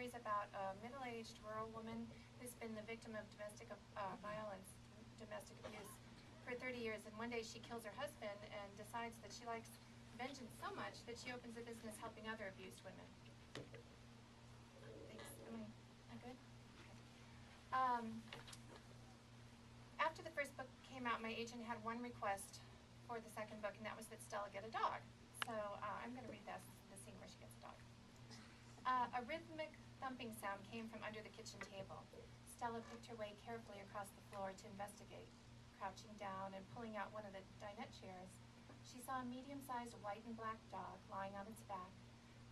stories about a middle-aged rural woman who's been the victim of domestic violence, domestic abuse for 30 years, and one day she kills her husband and decides that she likes vengeance so much that she opens a business helping other abused women. Thanks. Am I good? Okay. After the first book came out, my agent had one request for the second book, and that was that Stella get a dog. So I'm going to read the scene where she gets a dog. A rhythmic thumping sound came from under the kitchen table. Stella picked her way carefully across the floor to investigate. Crouching down and pulling out one of the dinette chairs, she saw a medium-sized white and black dog lying on its back,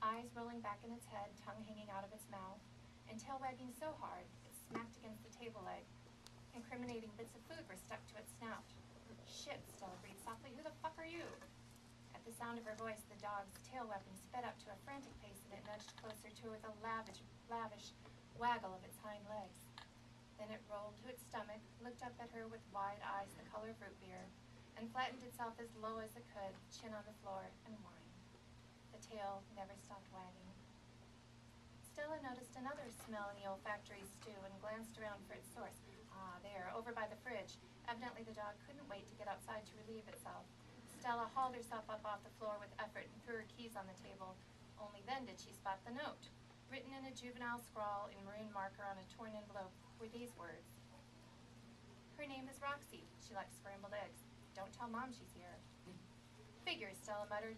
eyes rolling back in its head, tongue hanging out of its mouth, and tail wagging so hard it smacked against the table leg. Incriminating bits of food were stuck to its snout. "Shit," Stella breathed softly. "Who the fuck are you?" At the sound of her voice, the dog's tail weapon sped up to a frantic pace, and it nudged closer to her with a lavish waggle of its hind legs. Then it rolled to its stomach, looked up at her with wide eyes the color of root beer, and flattened itself as low as it could, chin on the floor, and whined. The tail never stopped wagging. Stella noticed another smell in the olfactory stew and glanced around for its source. Ah, there, over by the fridge. Evidently the dog couldn't wait to get outside to relieve itself. Stella hauled herself up off the floor with effort and threw her keys on the table. Only then did she spot the note. Written in a juvenile scrawl in maroon marker on a torn envelope were these words. "Her name is Roxy. She likes scrambled eggs. Don't tell Mom she's here." "Figures," Stella muttered.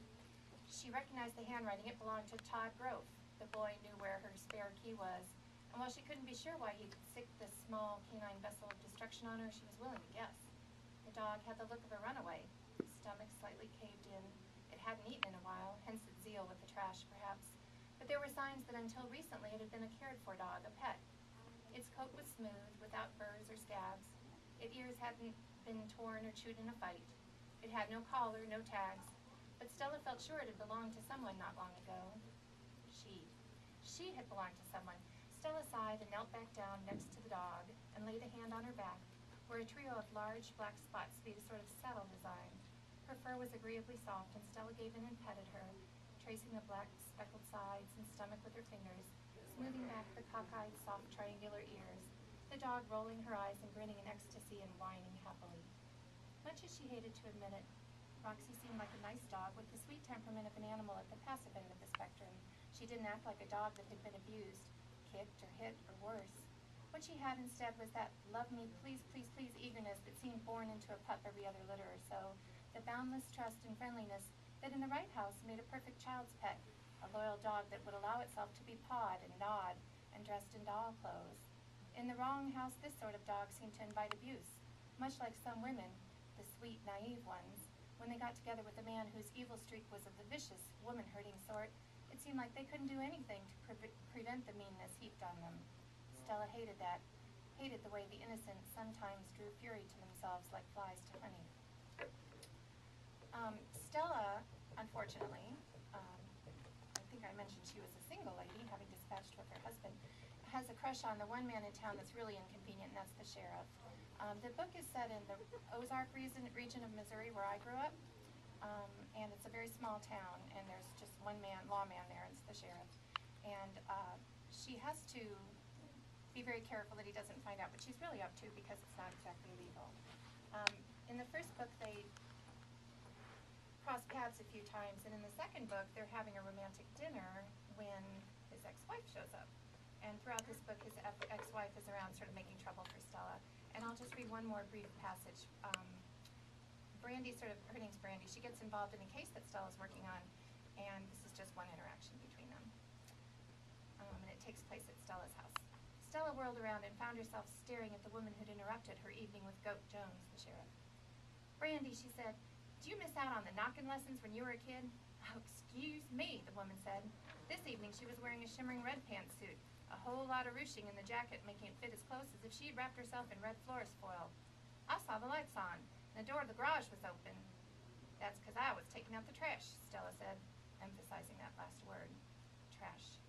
She recognized the handwriting. It belonged to Todd Grove. The boy knew where her spare key was, and while she couldn't be sure why he'd sicked this small canine vessel of destruction on her, she was willing to guess. The dog had the look of a runaway. Its stomach slightly caved in. It hadn't eaten in a while, hence its zeal with the trash, perhaps. But there were signs that until recently it had been a cared-for dog, a pet. Its coat was smooth, without burrs or scabs. Its ears hadn't been torn or chewed in a fight. It had no collar, no tags. But Stella felt sure it had belonged to someone not long ago. She had belonged to someone. Stella sighed and knelt back down next to the dog and laid a hand on her back, where a trio of large black spots made a sort of saddle design. Her fur was agreeably soft, and Stella gave in and petted her, tracing the black speckled sides and stomach with her fingers, smoothing back the cockeyed, soft triangular ears, the dog rolling her eyes and grinning in ecstasy and whining happily. Much as she hated to admit it, Roxy seemed like a nice dog with the sweet temperament of an animal at the passive end of the spectrum. She didn't act like a dog that had been abused, kicked or hit or worse. What she had instead was that love me, please, please, please eagerness that seemed born into a pup every other litter or so, the boundless trust and friendliness that in the right house made a perfect child's pet, a loyal dog that would allow itself to be pawed and gnawed and dressed in doll clothes. In the wrong house, this sort of dog seemed to invite abuse, much like some women, the sweet, naive ones. When they got together with a man whose evil streak was of the vicious, woman-hurting sort, it seemed like they couldn't do anything to prevent the meanness heaped on them. Stella hated that, hated the way the innocent sometimes drew fury to themselves like flies to honey. Stella, unfortunately, I think I mentioned she was a single lady, having dispatched with her husband, has a crush on the one man in town that's really inconvenient, and that's the sheriff. The book is set in the Ozark region of Missouri, where I grew up, and it's a very small town, and there's just one lawman there, and it's the sheriff. And she has to be very careful that he doesn't find out what she's really up to, because it's not exactly legal. In the first book, they cross paths a few times, and in the second book, they're having a romantic dinner when his ex-wife shows up. And throughout this book, his ex-wife is around sort of making trouble for Stella. And I'll just read one more brief passage. Brandy her name's Brandy, she gets involved in a case that Stella's working on, and this is just one interaction between them. And it takes place at Stella's house. Stella whirled around and found herself staring at the woman who'd interrupted her evening with Goat Jones, the sheriff. "Brandy," she said, "did you miss out on the knocking lessons when you were a kid?" "Oh, excuse me," the woman said. This evening she was wearing a shimmering red pantsuit, a whole lot of ruching in the jacket, making it fit as close as if she'd wrapped herself in red florist foil. "I saw the lights on, and the door of the garage was open." "That's 'cause I was taking out the trash," Stella said, emphasizing that last word, trash.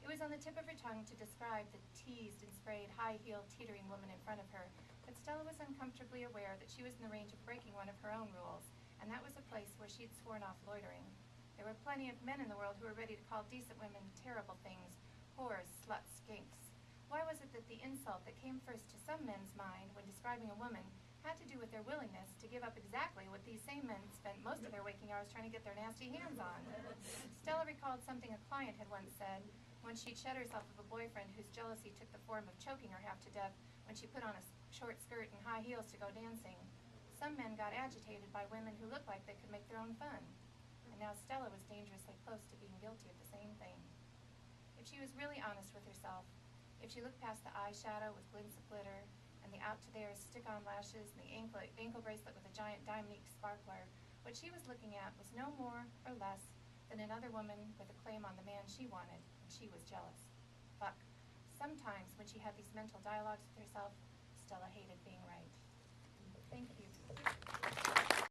It was on the tip of her tongue to describe the teased and sprayed, high-heeled, teetering woman in front of her, but Stella was uncomfortably aware that she was in the range of breaking one of her own rules, and that was a place where she'd sworn off loitering. There were plenty of men in the world who were ready to call decent women terrible things, whores, sluts, skinks. Why was it that the insult that came first to some men's mind when describing a woman had to do with their willingness to give up exactly what these same men spent most of their waking hours trying to get their nasty hands on? Stella recalled something a client had once said when she'd shed herself of a boyfriend whose jealousy took the form of choking her half to death when she put on a short skirt and high heels to go dancing. Some men got agitated by women who looked like they could make their own fun. And now Stella was dangerously close to being guilty of the same thing. If she was really honest with herself, if she looked past the eyeshadow with glints of glitter, and the out-to-there stick-on lashes, and the ankle bracelet with a giant diamond sparkler, what she was looking at was no more or less than another woman with a claim on the man she wanted, and she was jealous. Fuck. Sometimes, when she had these mental dialogues with herself, Stella hated being right. Thank you.